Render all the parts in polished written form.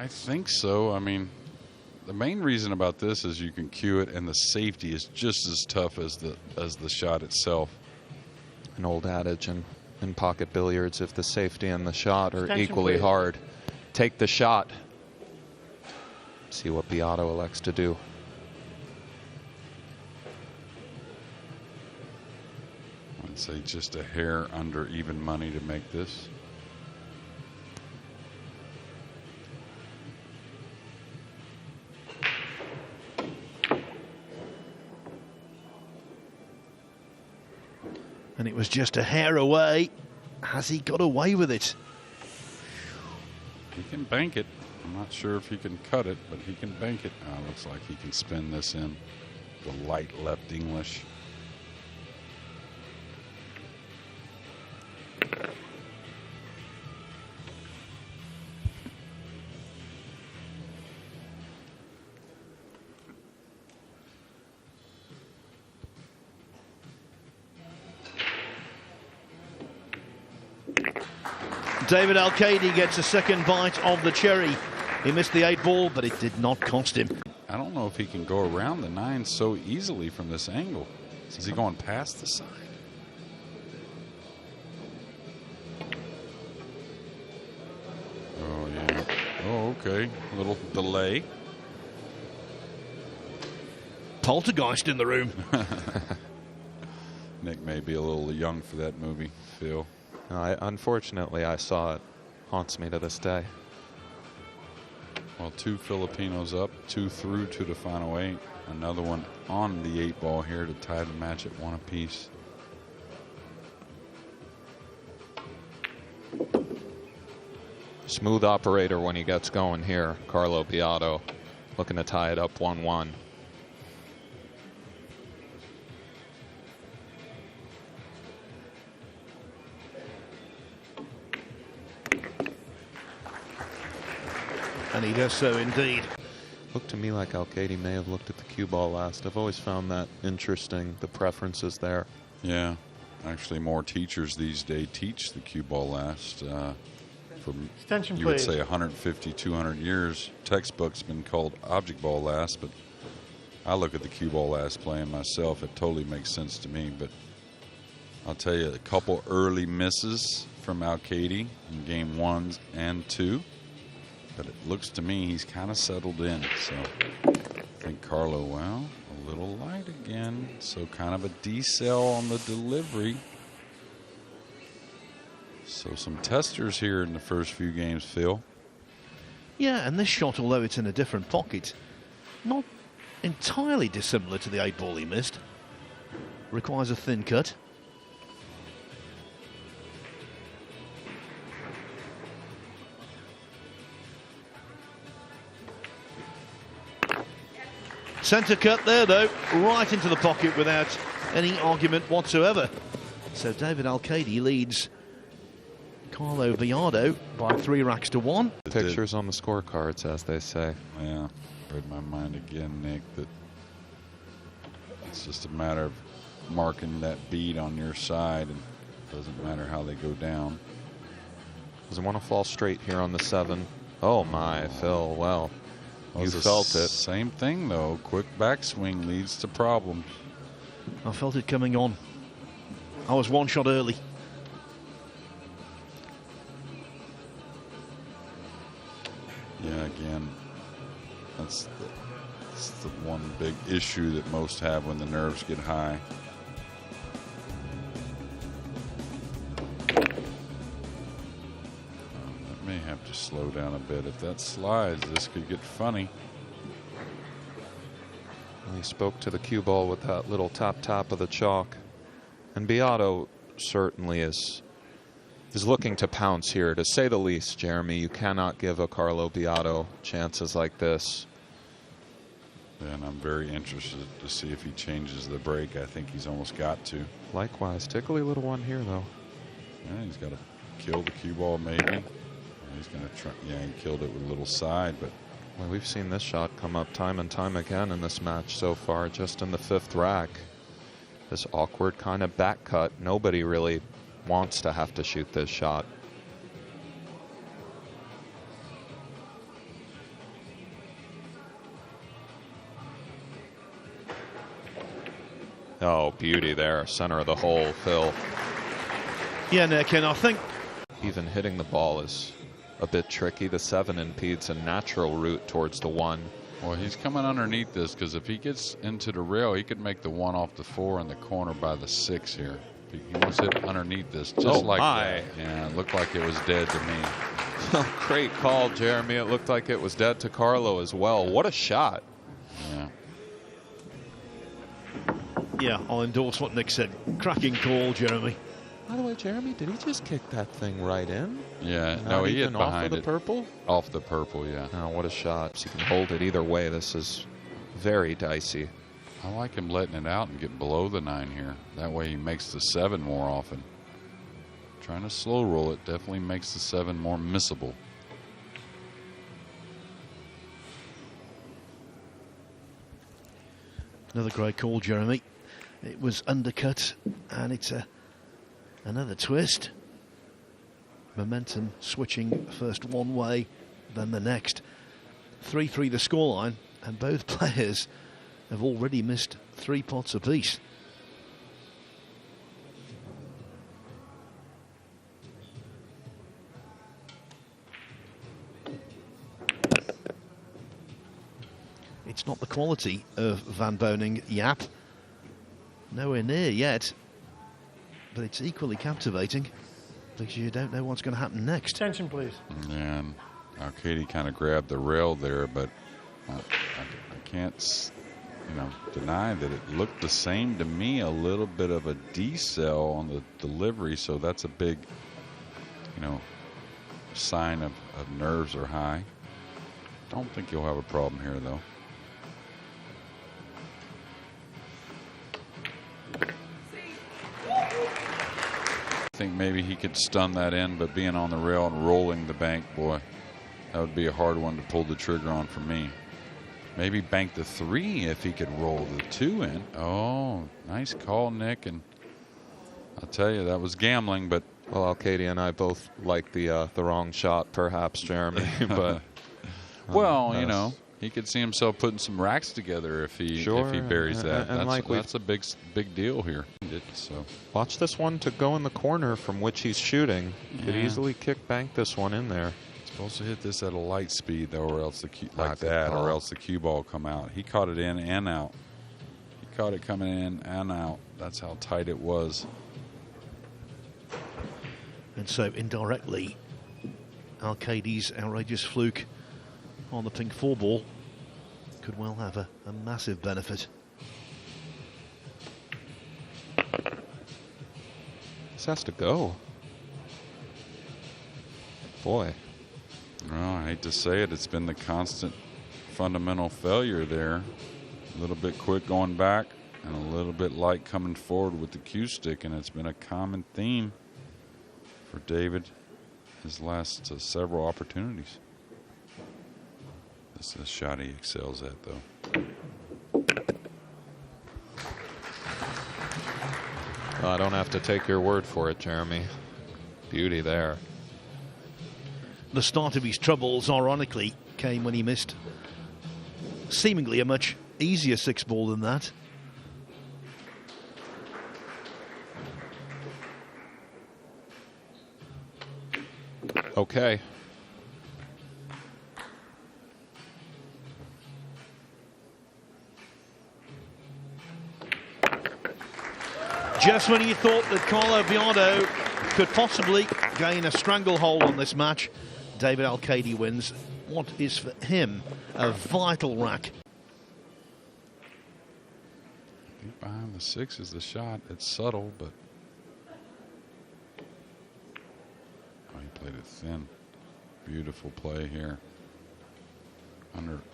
I think so. I mean, the main reason about this is you can cue it, and the safety is just as tough as the shot itself. An old adage in pocket billiards: if the safety and the shot are Attention, equally please. hard, take the shot. See what Biado elects to do. I'd say just a hair under even money to make this. And it was just a hair away. Has he got away with it? He can bank it. I'm not sure if he can cut it, but he can bank it. Looks like he can spin this in the light left English. David Alcaide gets a second bite of the cherry. He missed the 8 ball, but it did not cost him. I don't know if he can go around the 9 so easily from this angle. Is he going past the side? Oh, yeah. Oh, okay. A little delay. Poltergeist in the room. Nick may be a little young for that movie, Phil. Unfortunately, I saw it. Haunts me to this day. Well, 2 Filipinos up, 2 through to the final 8. Another one on the 8 ball here to tie the match at 1 apiece. Smooth operator when he gets going here. Carlo Biado looking to tie it up 1-1. And he does so indeed. Looked to me like Alcaide may have looked at the cue ball last. I've always found that interesting, the preferences there. Yeah, actually more teachers these days teach the cue ball last. From, Attention, you would please. say 150, 200 years. Textbook's been called object ball last, but I look at the cue ball last playing myself. It totally makes sense to me, but I'll tell you, a couple early misses from Alcaide in game 1 and 2. But it looks to me he's kind of settled in. So I think Carlo, well, a little light again. So kind of a decel on the delivery. So some testers here in the first few games, Phil. Yeah, and this shot, although it's in a different pocket, not entirely dissimilar to the 8 ball he missed. Requires a thin cut. Centre cut there, though, right into the pocket without any argument whatsoever. So David Alcaide leads Carlo Biado by 3 racks to 1. Pictures on the scorecards, as they say. Yeah, read my mind again, Nick, that it's just a matter of marking that bead on your side, and it doesn't matter how they go down. Doesn't want to fall straight here on the 7. Oh my, Phil, well, you felt it. Same thing, though. Quick backswing leads to problems. I felt it coming on. I was 1 shot early. Yeah, again, that's the one big issue that most have when the nerves get high. That may have to slow down a bit. If that slides, this could get funny. Well, he spoke to the cue ball with that little tap of the chalk. And Biado certainly is looking to pounce here, to say the least, Jeremy. You cannot give a Carlo Biado chances like this. And I'm very interested to see if he changes the break. I think he's almost got to. Likewise, tickly little one here, though. Yeah, he's got to kill the cue ball, maybe. He's going to try. Yeah, he killed it with a little side, but. Well, we've seen this shot come up time and time again in this match so far, just in the 5th rack. This awkward kind of back cut. Nobody really wants to have to shoot this shot. Oh, beauty there. Center of the hole, Phil. Yeah, Nick, and I think Even hitting the ball is a bit tricky. The 7 impedes a natural route towards the 1. Well, he's coming underneath this because if he gets into the rail, he could make the 1 off the 4 in the corner by the 6 here. He wants it underneath this, just like that. Yeah, it looked like it was dead to me. Oh, great call, Jeremy. It looked like it was dead to Carlo as well. What a shot. Yeah. Yeah, I'll endorse what Nick said. Cracking call, Jeremy. By the way, Jeremy, did he just kick that thing right in? Yeah, Not no, he hit even off behind of the it. purple? Off the purple, yeah. Oh, what a shot. So you can hold it either way. This is very dicey. I like him letting it out and get below the 9 here. That way he makes the 7 more often. Trying to slow roll it definitely makes the 7 more missable. Another great call, Jeremy. It was undercut, and it's another twist. Momentum switching first one way, then the next. 3-3 the scoreline, and both players have already missed 3 pots apiece. It's not the quality of Van Boning Yap. Nowhere near yet. But it's equally captivating because you don't know what's going to happen next. Attention, please. And Alcaide kind of grabbed the rail there, but I can't, deny that it looked the same to me. A little bit of a decel on the delivery, so that's a big, sign of nerves are high. Don't think you'll have a problem here, though. I think maybe he could stun that in, but being on the rail and rolling the bank, boy, that would be a hard one to pull the trigger on for me. Maybe bank the 3 if he could roll the 2 in. Oh, nice call, Nick. And I'll tell you, that was gambling, but. Well, Alcaide and I both like the wrong shot, perhaps, Jeremy. But well, he could see himself putting some racks together if he buries that. That's a big deal here. So watch this one to go in the corner from which he's shooting. Yeah. Could easily bank this one in there. Supposed to hit this at a light speed though, or else the or else the cue ball come out. He caught it in and out. He caught it coming in and out. That's how tight it was. And so indirectly, Alcaide's outrageous fluke on the pink 4 ball could well have a massive benefit. This has to go. Boy. Well, I hate to say it, it's been the constant fundamental failure there. A little bit quick going back and a little bit light coming forward with the cue stick, and it's been a common theme for David his last several opportunities. This is a shot he excels at, though. I don't have to take your word for it, Jeremy. Beauty there. The start of his troubles, ironically, came when he missed seemingly a much easier 6 ball than that. Okay. Just when you thought that Carlo Biado could possibly gain a stranglehold on this match, David Alcaide wins what is for him a vital rack. Deep behind the 6 is the shot. It's subtle, but he played it thin. Beautiful play here.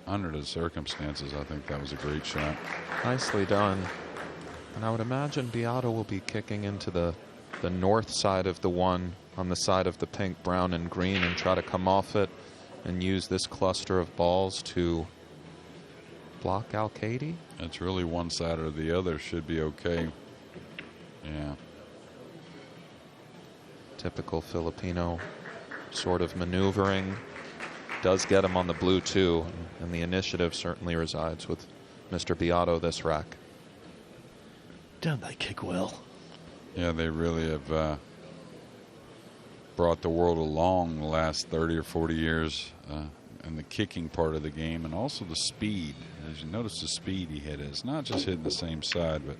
Under the circumstances, I think that was a great shot. Nicely done. And I would imagine Biado will be kicking into the north side of the 1 on the side of the pink, brown, and green and try to come off it and use this cluster of balls to block Alcaide. It's really one side or the other. Should be okay. Yeah. Typical Filipino sort of maneuvering. Does get him on the blue too, and the initiative certainly resides with Mr. Biado this rack. Don't they kick well? Yeah, they really have brought the world along the last 30 or 40 years in the kicking part of the game, and also the speed. As you notice, the speed he hit, it's not just hitting the same side, but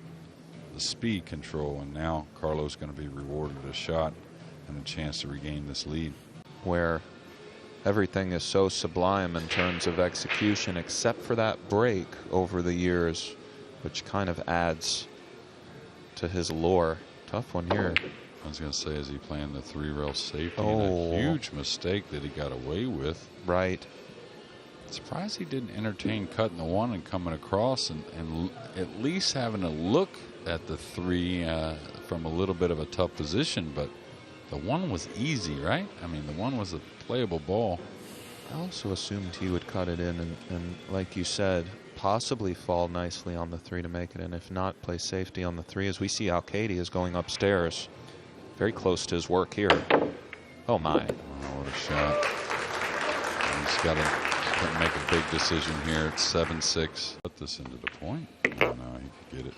the speed control. And now Carlo's going to be rewarded a shot and a chance to regain this lead. Where everything is so sublime in terms of execution, except for that break over the years, which kind of adds to his lore. Tough one here. I was going to say, is he playing the 3-rail safety? Oh. And a huge mistake that he got away with. Right. Surprised he didn't entertain cutting the 1 and coming across and at least having a look at the 3 from a little bit of a tough position. But the 1 was easy, right? I mean, the 1 was a playable ball. I also assumed he would cut it in and like you said, possibly fall nicely on the 3 to make it in. If not, play safety on the 3, as we see Alcaide is going upstairs. Very close to his work here. Oh, my. Oh, what a shot. He's got to make a big decision here. It's 7-6. Put this into the point. Oh, no, he could get it.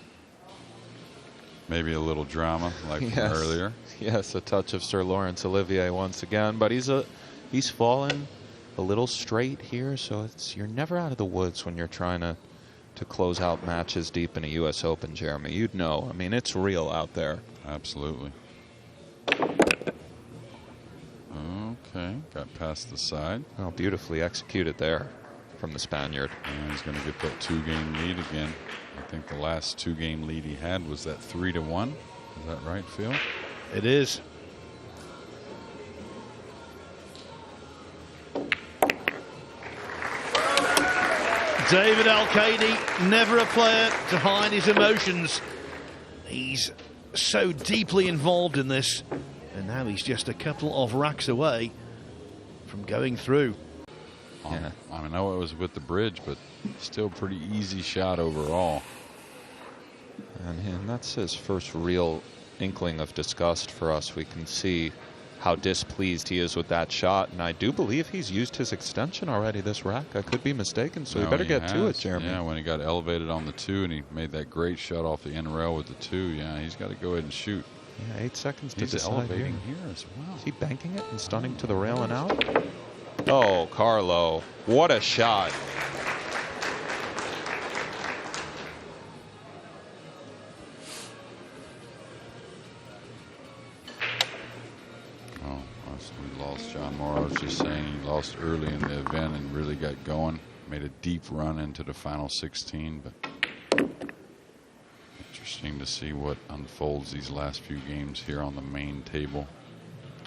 Maybe a little drama like from earlier. Yes, a touch of Sir Lawrence Olivier once again. But he's fallen a little straight here, so you're never out of the woods when you're trying to close out matches deep in a U.S. Open, Jeremy. You'd know. I mean, it's real out there. Absolutely. Okay, got past the side. Oh, beautifully executed there from the Spaniard. And he's going to get that 2-game lead again. I think the last 2-game lead he had was that 3-1. Is that right, Phil? It is. David Alcaide, never a player to hide his emotions. He's so deeply involved in this, and now he's just a couple of racks away from going through. Yeah. I know it was with the bridge, but still pretty easy shot overall. And that's his first real inkling of disgust for us. We can see how displeased he is with that shot, and I do believe he's used his extension already this rack. I could be mistaken, so we better get to it, Jeremy. Yeah, when he got elevated on the 2 and he made that great shot off the end rail with the 2, yeah, he's got to go ahead and shoot. Yeah, 8 seconds to he's decide elevating here as well. Is he banking it and stunning to the rail and out? Oh, Carlo, what a shot. We lost John Moore. I was just saying he lost early in the event and really got going. Made a deep run into the final 16, but interesting to see what unfolds these last few games here on the main table.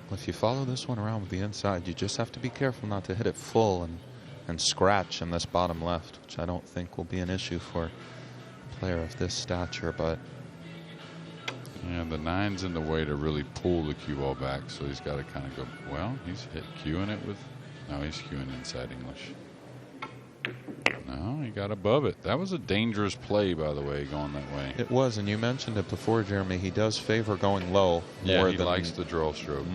Well, if you follow this one around with the inside, you just have to be careful not to hit it full and scratch in this bottom left, which I don't think will be an issue for a player of this stature, but yeah, the 9's in the way to really pull the cue ball back, so he's got to kind of go, well, he's cueing it with, no, he's cueing inside English. No, he got above it. That was a dangerous play, by the way, going that way. It was, and you mentioned it before, Jeremy. He does favor going low more than likes the draw stroke.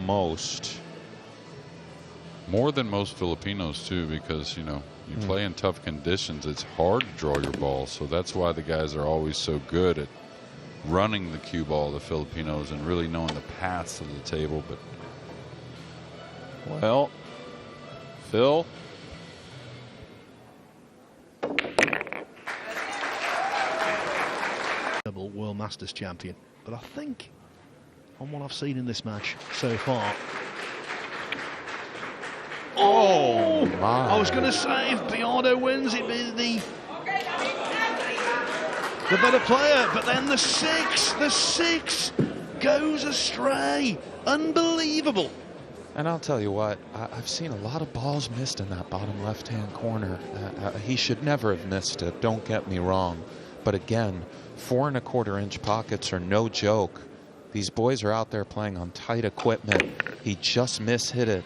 More than most Filipinos, too, because, you know, you play in tough conditions. It's hard to draw your ball, so that's why the guys are always so good at running the cue ball, the Filipinos, and really knowing the paths of the table. But well, Phil, double World Masters champion, but I think on what I've seen in this match so far, oh my. I was going to say if Biado wins, it'd be the better player, but then the six goes astray. Unbelievable. And I'll tell you what, I've seen a lot of balls missed in that bottom left-hand corner. He should never have missed it, don't get me wrong. But again, 4 1/4-inch pockets are no joke. These boys are out there playing on tight equipment. He just mishit it.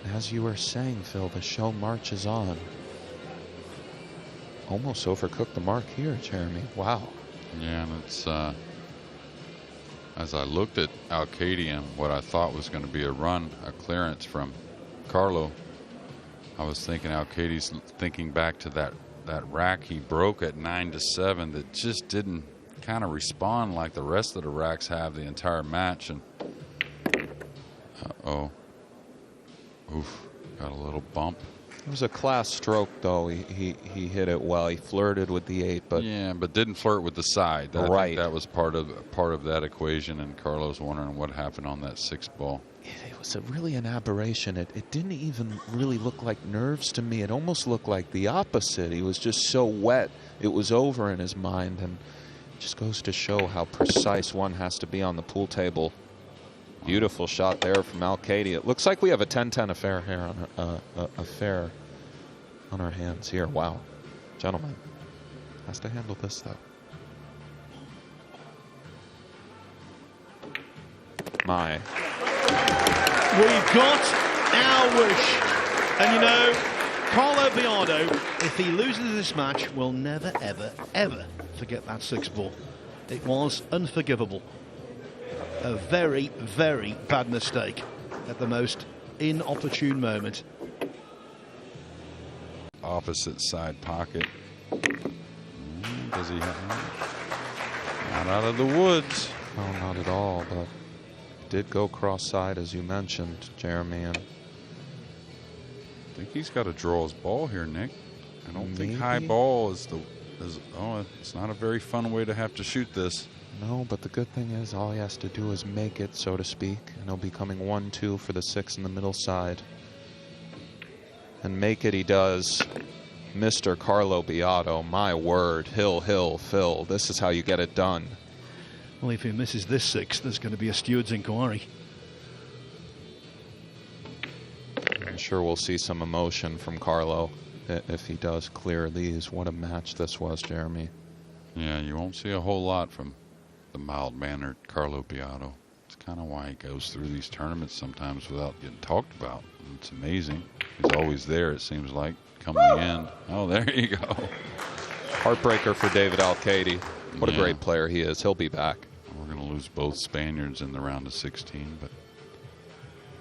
And as you were saying, Phil, the show marches on. Almost overcooked the mark here, Jeremy. Wow. yeah, and it's as I looked at Alcaide and what I thought was going to be a clearance from Carlo, I was thinking Alcaide's thinking back to that rack he broke at 9-7 that just didn't kind of respond like the rest of the racks have the entire match. And uh-oh. Oof, got a little bump. It was a class stroke, though. He hit it well. He flirted with the 8, but yeah, but didn't flirt with the side. I right. think that was part of that equation. And Carlos wondering what happened on that 6th ball. It was really an aberration. It didn't even really look like nerves to me. It almost looked like the opposite. He was just so wet. It was over in his mind, and it just goes to show how precise one has to be on the pool table. Beautiful shot there from Alcaide. It looks like we have a 10-10 affair here on our hands here. Wow. Gentlemen, has to handle this, though. My. We've got our wish. And you know, Carlo Biado, if he loses this match, will never, ever, ever forget that 6th ball. It was unforgivable. A very, very bad mistake at the most inopportune moment. Opposite side pocket. Does he have not out of the woods? No, not at all, but did go cross-side, as you mentioned, Jeremy. And I think he's got to draw his ball here, Nick. I don't maybe. think high ball is it's not a very fun way to have to shoot this. No, but the good thing is all he has to do is make it, so to speak, and he'll be coming 1-2 for the 6 in the middle side. And make it he does. Mr. Carlo Biado, my word, Hill, Phil, this is how you get it done. Well, if he misses this 6, there's going to be a steward's inquiry. I'm sure we'll see some emotion from Carlo if he does clear these. What a match this was, Jeremy. Yeah, you won't see a whole lot from the mild-mannered Carlo Biado. It's kind of why he goes through these tournaments sometimes without getting talked about. It's amazing. He's always there, it seems like, come the end. Oh, there you go. Heartbreaker for David Alcaide. What a great player he is. He'll be back. We're going to lose both Spaniards in the round of 16, but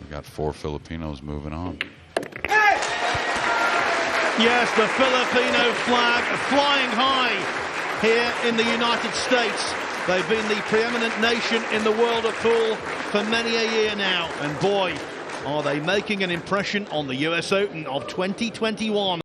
we got 4 Filipinos moving on. Yes, the Filipino flag flying high here in the United States. They've been the preeminent nation in the world of pool for many a year now. And boy, are they making an impression on the US Open of 2021.